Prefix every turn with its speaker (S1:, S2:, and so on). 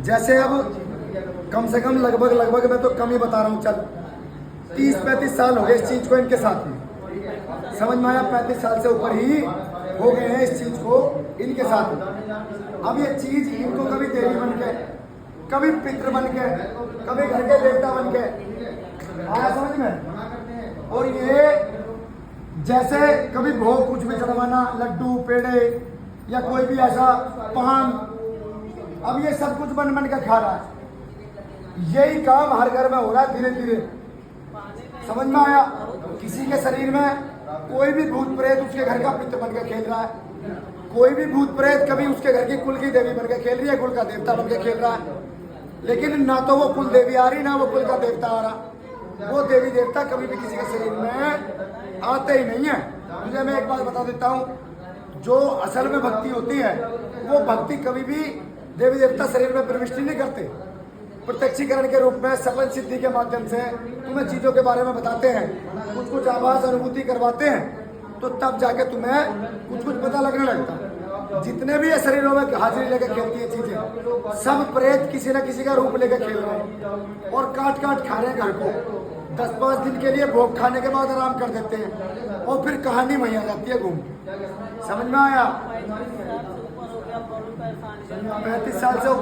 S1: जैसे अब कम से कम लगभग मैं तो कम ही बता रहा हूँ, चल 30-35 साल हो गए इस चीज को इनके साथ में, समझ में आया? 35 साल से ऊपर ही हो गए हैं इस चीज को इनके साथ में। अब ये चीज इनको कभी देवी बन के, कभी पितृ बन के, कभी घर के देवता बन के आया समझ में। और ये जैसे कभी भोग कुछ भी चढ़वाना, लड्डू पेड़े या कोई भी ऐसा पान, अब ये सब कुछ बन बन के खा रहा है। यही काम हर घर में हो रहा है धीरे धीरे, समझ में आया? किसी के शरीर में कोई भी भूत प्रेत उसके घर का पितृ बन के खेल रहा है, कोई भी भूत प्रेत कभी उसके घर की कुल की देवी बन के खेल रही है, कुल का देवता बन के खेल रहा है। लेकिन ना तो वो कुल देवी आ रही, ना वो कुल का देवता आ रहा। वो देवी देवता कभी भी किसी के शरीर में आते ही नहीं है। तुझे मैं एक बात बता देता हूँ, जो असल में भक्ति होती है वो भक्ति कभी भी देवी देवता शरीर में प्रविष्टि नहीं करते। प्रत्यक्षीकरण के रूप में सपन सिद्धि के माध्यम से तुम्हें चीजों के बारे में बताते हैं, कुछ कुछ आभास अनुभूति करवाते हैं, तो तब जाके तुम्हें कुछ कुछ पता लगने लगता। जितने भी ये शरीरों में हाजिरी लेकर खेलती है चीजें, सब प्रेत किसी न किसी का रूप लेकर खेल रहे हैं और काट काट खा रहे हैं घर को। 10-5 दिन के लिए भोग खाने के बाद आराम कर देते हैं और फिर कहानी वहीं आ जाती है घूम। समझ में आया? 35 साल से ऊपर